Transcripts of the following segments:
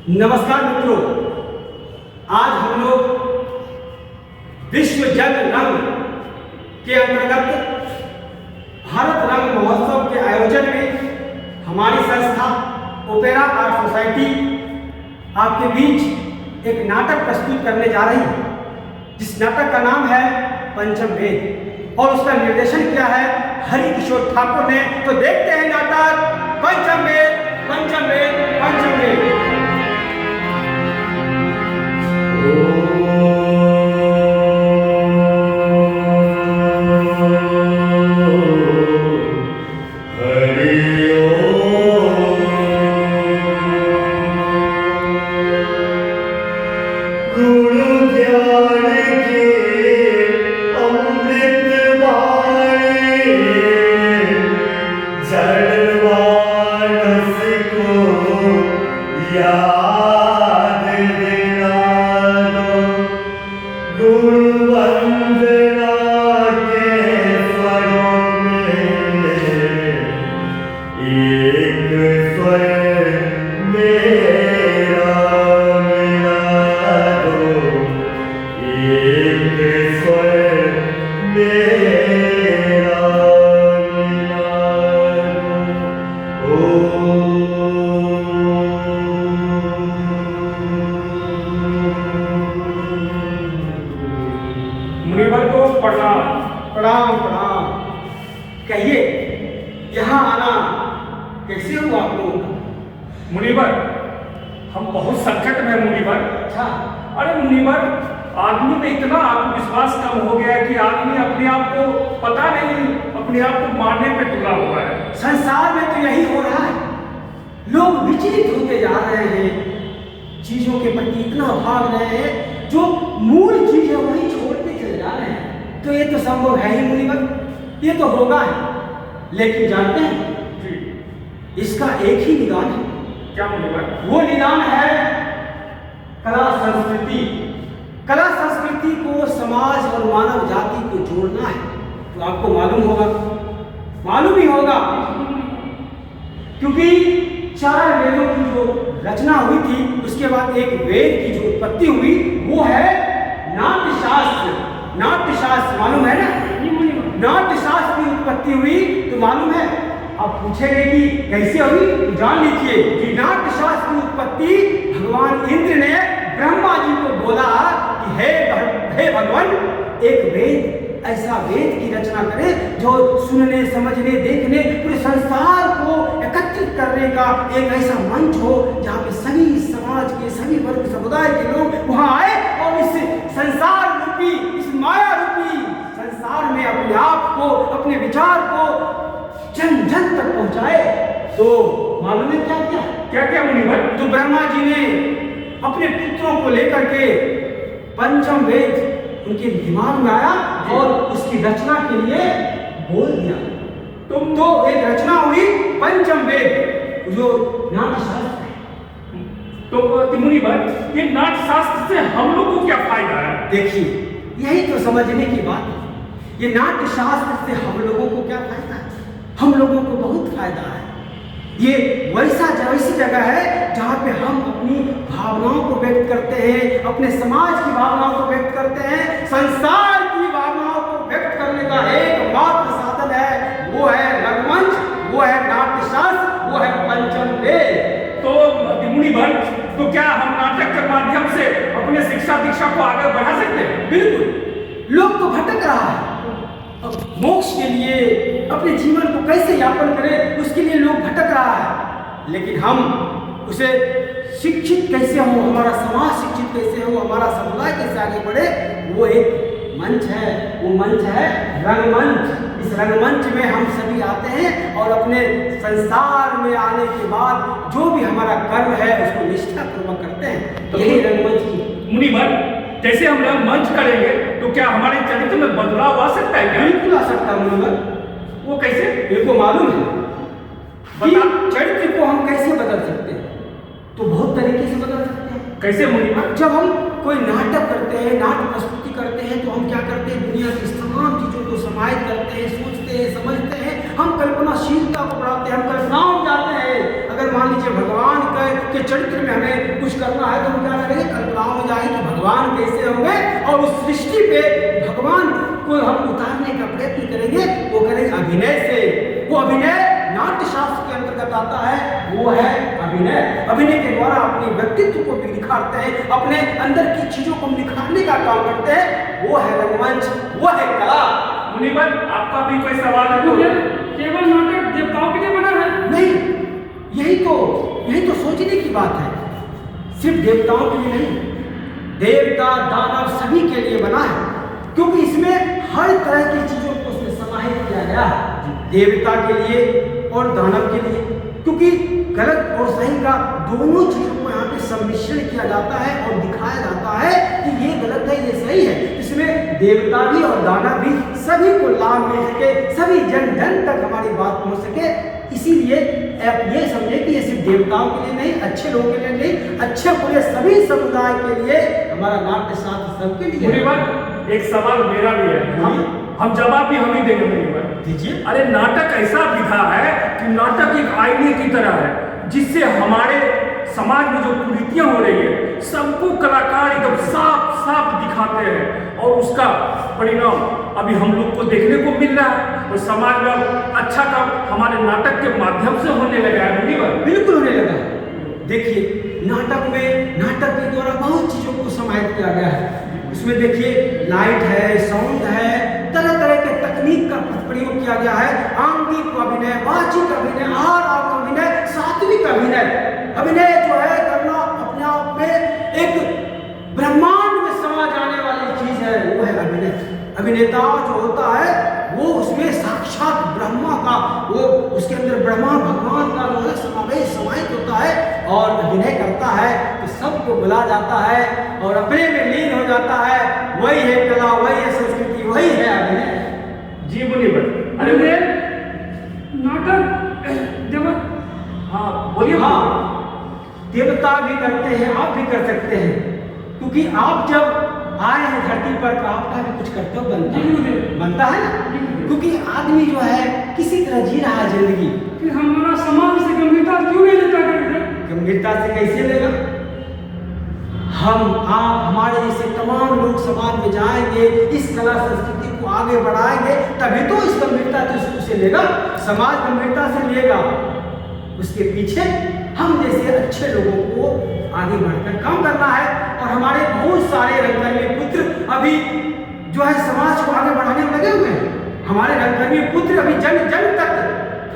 नमस्कार मित्रों, आज हम लोग विश्व जल रंग के अंतर्गत भारत रंग महोत्सव के आयोजन में हमारी संस्था ओपेरा आर्ट सोसाइटी आपके बीच एक नाटक प्रस्तुत करने जा रही है, जिस नाटक का नाम है पंचम वेद और उसका निर्देशन किया है हरि किशोर ठाकुर ने। तो देखते हैं नाटक पंचम वेद, पंचम वेद, पंचम वेद। मुनिवर को प्रणाम। प्रणाम प्रणाम। कहिए, यहाँ आना कैसे हुआ आप लोगों का? मुनिवर, हम बहुत संकट में हैं मुनिवर। अच्छा। अरे मुनिवर, आदमी में इतना आत्मविश्वास कम हो गया है कि आदमी अपने आप को पता नहीं, अपने आप को मारने पे तुला हुआ है। संसार में तो यही हो रहा है, लोग विचलित होते जा रहे हैं, चीजों के प्रति इतना भाग रहे हैं, जो मूल चीज है वही छोड़ते चले जा रहे हैं। तो ये तो संभव है ही मुनिवर, ये तो होगा है। लेकिन जानते हैं जी, इसका एक ही निदान है। क्या मुनिवर? वो निदान है कला संस्कृति। कला संस्कृति को समाज और मानव जाति को जोड़ना है। तो आपको मालूम ही होगा, क्योंकि 4 वेदों की जो रचना हुई थी, उसके बाद एक वेद की जो उत्पत्ति हुई वो है नाट्यशास्त्र। नाट्यशास्त्र मालूम है ना? नाट्यशास्त्र की उत्पत्ति हुई तो मालूम है। आप पूछेंगे कि कैसे हुई, तो जान लीजिए कि नाट्यशास्त्र की उत्पत्ति भगवान इंद्र ने ब्रह्मा जी को बोला कि हे भगवान, एक वेद, ऐसा वेद की रचना करें जो सुनने, समझने, देखने, पूरे संसार को एकत्रित करने का एक ऐसा मंच हो जहाँ पे सभी समाज के, सभी वर्ग समुदाय के लोग वहाँ आए और इस संसार रूपी, इस माया रूपी संसार में अपने आप को, अपने विचार को जन जन तक पहुँचाए। तो मालूम है क्या क्या क्या क्या मुनिवर? तो ब्रह्मा जी ने अपने पुत्रों को लेकर के पंचम वेद उनके दिमाग में आया और उसकी रचना के लिए बोल दिया। तो एक रचना हुई पंचम वेद, जो नाट्यशास्त्र है। तो मुनिवर, ये नाट्यशास्त्र से हम लोग को क्या फायदा है? देखिए, यही तो समझने की बात है। ये नाट्यशास्त्र से हम लोगों को क्या फायदा है? हम लोगों को बहुत फायदा है। ये वैसी जगह है जहाँ पे हम अपनी भावनाओं को व्यक्त करते हैं, अपने समाज की भावनाओं को व्यक्त करते हैं, संसार की भावनाओं को व्यक्त करने का एकमात्र साधन है, वो है रंगमंच, वो है नाट्यशास्त्र, वो है पंचम वेद। तो मुनिवर, तो क्या हम नाटक के माध्यम से अपने शिक्षा दीक्षा को आगे बढ़ा सकते हैं? बिल्कुल। लोग तो भटक रहा है, अब मोक्ष के लिए अपने जीवन को कैसे यापन करें, उसके लिए लोग भटक रहा है। लेकिन हम उसे शिक्षित कैसे हो, हमारा समाज शिक्षित कैसे हो, हमारा समुदाय कैसे आगे बढ़े, वो एक मंच है। वो मंच है रंगमंच। इस रंगमंच में हम सभी आते हैं और अपने संसार में आने के बाद जो भी हमारा कर्म है उसको निष्ठापूर्वक करते हैं। यही रंगमंच की। मुनिवर, जैसे हम रंगमंच करेंगे तो क्या हमारे चरित्र में बदलाव आ सकता है क्या? बिल्कुल आ सकता है मुनिवर। वो कैसे? इनको मालूम है कि चरित्र को हम कैसे बदल सकते हैं? तो बहुत तरीके से बदल सकते हैं। कैसे मुनिवर? जब हम कोई नाटक करते हैं, नाट्य प्रस्तुति करते हैं, तो हम क्या करते हैं? दुनिया की तमाम चीजों को समाहित करते हैं, सोचते हैं, समझते हैं, हम कल्पनाशीलता को बढ़ाते हैं, हम कल्पनाओं में जाते हैं। अगर मान लीजिए भगवान का के चरित्र में हमें कुछ करना है तो हम क्या करेंगे, कल्पनाओं में जाएंगे कि भगवान कैसे होंगे और उस सृष्टि पे भगवान को हम उतारने का प्रयत्न करेंगे। वो करेंगे अभिनय से। वो अभिनय नाट्य शास्त्र के अंतर्गत आता है, वो है अभिनय। अभिनय के द्वारा अपने व्यक्तित्व को भी निखारते हैं, अपने अंदर की चीजों को निखारने का काम करते हैं। वो है रंगमंच, वो है कला। मुनिवर, आपका भी कोई सवाल है तो? केवल नाटक देवताओं के लिए बना है? नहीं, यही तो सोचने की बात है। सिर्फ देवताओं के लिए नहीं, देवता दानव सभी के लिए बना है, क्योंकि इसमें हर तरह की चीजों को उसमें समाहित किया गया है। देवता के लिए और दानव के लिए, क्योंकि गलत और सही का दोनों चीजों को यहाँ पे सम्मिश्रण किया जाता है और दिखाया जाता है कि ये गलत है, ये सही है। इसमें देवता भी और दानव भी सभी को लाभ मिल सके, सभी जन जन तक हमारी बात पहुंच सके। इसीलिए आप ये समझे कि ये सिर्फ देवताओं के लिए नहीं, अच्छे लोगों के लिए नहीं, अच्छे बुरे सभी समुदाय के लिए हमारा नाट्य शास्त्र सबके लिए। मुनिवर, एक सवाल मेरा भी है, हम जवाब भी हम ही देंगे। मुनिवर दीजिए। अरे नाटक ऐसा विधा है कि नाटक एक आईने की तरह है, जिससे हमारे समाज में जो कुरीतियां हो रही है सबको कलाकार एकदम साफ साफ दिखाते हैं, और उसका परिणाम अभी हम लोग को देखने को मिल रहा है। और समाज में अच्छा काम हमारे नाटक के माध्यम से होने लगा है। मुनिवर, बिल्कुल होने लगा है। देखिए, नाटक के द्वारा बहुत चीजों को समाहित किया गया है। उसमें देखिए लाइट है, साउंड है, तरह तरह के तकनीक का प्रयोग किया गया है। आंगिक अभिनय, वाचिक अभिनय, आराग अभिनय, सात्विक अभिनय। अभिनय जो है करना अपने आप में एक ब्रह्मांड में समा जाने वाली चीज है, वो है अभिनय। अभिनेता जो होता है वो उसमें साक्षात ब्रह्मा का, वो उसके अंदर ब्रह्मा भगवान का जो है समावेश समाहित होता है और अभिनय करता है तो सबको बुला जाता है और अपने में लीन हो जाता है। वही है कला, वही है संस्कृति, वही है अभिनय। जी मुनिवर। अरे नाटक देवा, हाँ बोलिए। हाँ, देवता भी करते हैं, आप भी कर सकते हैं, क्योंकि आप जब आए हैं धरती पर तो आपका भी कुछ कर्तव्य बनता है ना। क्योंकि आदमी जो है किसी तरह जी रहा है जिंदगी, फिर हमारा समाज से गंभीरता क्यों नहीं लेता? गंभीरता से कैसे लेगा? हम आप हमारे जैसे तमाम लोग समाज में जाएंगे, इस कला संस्कृति को आगे बढ़ाएंगे, तभी तो इस गंभीरता से लेगा, समाज गंभीरता से लेगा। उसके पीछे हम जैसे अच्छे लोगों को आगे बढ़कर काम करना है। और हमारे बहुत सारे रंगकर्मी पुत्र अभी जो है समाज को आगे बढ़ाने में लगे हुए हैं। हमारे रंगकर्मी पुत्र अभी जन जन तक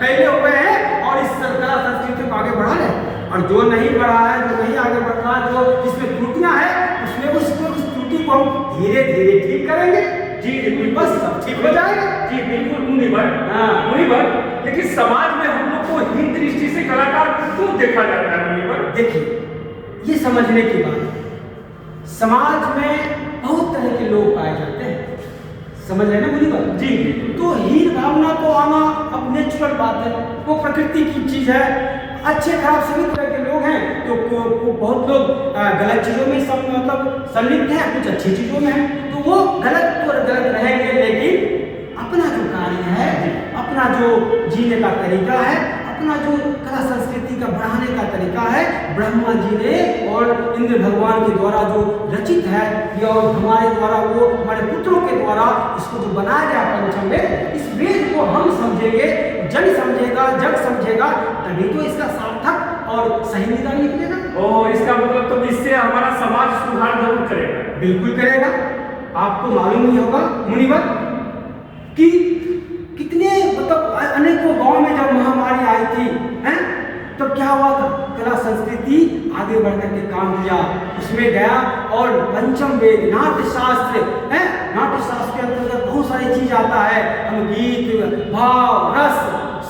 फैले हुए हैं और इस कला संस्कृति को आगे बढ़ा रहे हैं। और जो नहीं बढ़ा है, जो नहीं आगे बढ़ रहा, जो जिसमें त्रुटियां हैं, उसमें उस त्रुटि को हम धीरे धीरे ठीक करेंगे। जी बस सब ठीक हो जाएगा। जी बिल्कुल मुनिवर। मुनिवर, लेकिन समाज में हम लोग को हीन दृष्टि से कलाकार क्यों देखा जाता है? मुनिवर देखिए, ये समझने की बात है, समाज में बहुत तरह के लोग पाए जाते हैं, समझ रहे ना मुनिवर? जी। तो हीन भावना तो आना अब नेचुरल बात है, वो प्रकृति की चीज है। अच्छे खराब सभी तरह के लोग हैं, तो बहुत लोग गलत चीजों में सब मतलब संलिप्त हैं, कुछ अच्छी चीजों में हैं, तो वो गलत तो गलत रहेंगे, लेकिन अपना जो कार्य है, अपना जो जीने का तरीका है, अपना जो कला संस्कृति का बढ़ाने का तरीका है, ब्रह्मा जी ने और इंद्र भगवान के द्वारा जो रचित है, या हमारे द्वारा वो हमारे पुत्रों के द्वारा इसको जो बनाया गया पंचम वेद, इस वेद को हम समझेंगे, जन समझेगा, जग समझेगा, तभी तो इसका सार्थक और सही निदान निकलेगा। ओह, इसका मतलब तो इससे हमारा समाज सुधार जरूर करेगा। बिल्कुल करेगा। आपको मालूम ही होगा मुनिवर कि कितने मतलब अनेकों गांव में जब महामारी आई थी, हैं, तो क्या हुआ था? कला संस्कृति आगे बढ़कर के काम किया, उसमें गया और पंचम वेद नाट्य शास्त्र है, नाट्य शास्त्र के अंतर्गत बहुत सारी चीज आता है। हम गीत, भाव, रस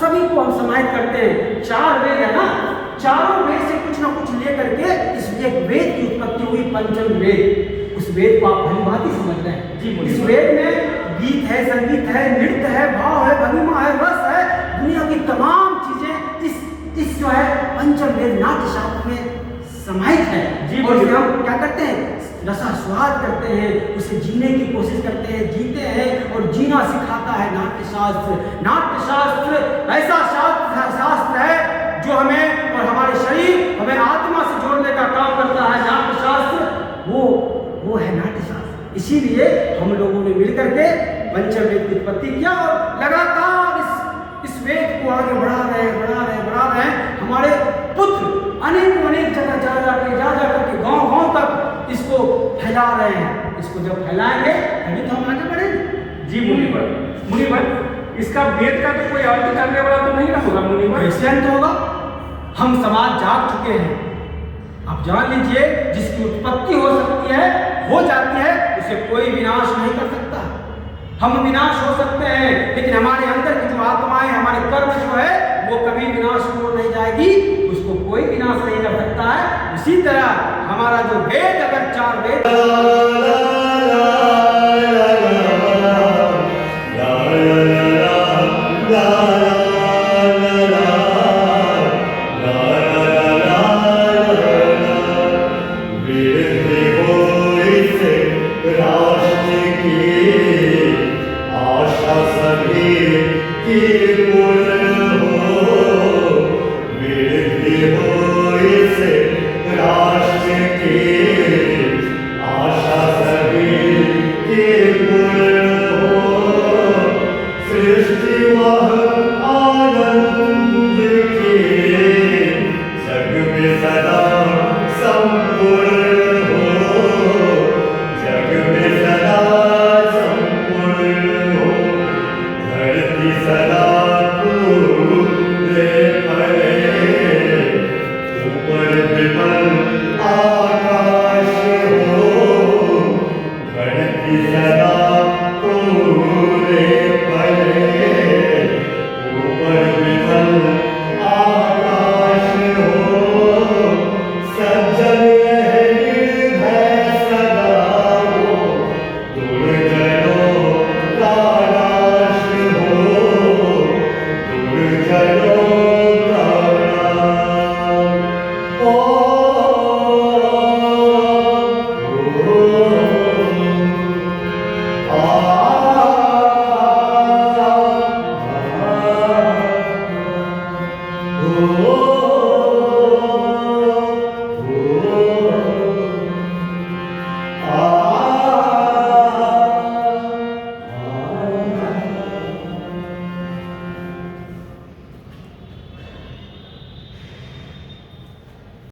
सभी को हम समाहित करते हैं। 4 वेद है ना, चारों वेद से कुछ ना कुछ लेकर के इस एक वेद की उत्पत्ति हुई, पंचम वेद। उस वेद को आप भली भांति समझ रहे हैं। जी, इस वेद में गीत है, संगीत है, नृत्य है, भाव है, भंगिमा है, रस है, दुनिया की तमाम चीजें इस जो है पंचम वेद नाट्य शास्त्र में समाहित है। जी, और इसे हम क्या करते हैं? रसास्वाद करते हैं, उसे जीने की कोशिश करते हैं, जीते हैं, और जीना सिखाता है नाट्य शास्त्र। नाट्य शास्त्र ऐसा शास्त्र है जो हमें और हमारे शरीर, हमें आत्मा इसीलिए हम लोगों ने मिलकर के पंचवेद की उत्पत्ति किया और लगातार इस वेद को आगे बढ़ा रहे हैं। हमारे पुत्र अनेक जगह जा करके गांव तक इसको फैला रहे हैं। इसको जब फैलाएंगे तभी तो हम आगे बढ़ेंगे। जी मुनिवर, इसका वेद का तो कोई अंत करने वाला तो नहीं होगा मुनिवर? कैसे अंत होगा? हम समाज जाग चुके हैं। आप जान लीजिए, जिसकी उत्पत्ति हो सकती है, हो जाती है, उसे कोई विनाश नहीं कर सकता। हम विनाश हो सकते हैं, लेकिन हमारे अंदर की जो आत्माएं, हमारे कर्म जो है, वो कभी विनाश की ओर नहीं जाएगी, उसको कोई विनाश नहीं कर सकता है। इसी तरह हमारा जो वेद, अगर 4 वेद की पूर्ण हो,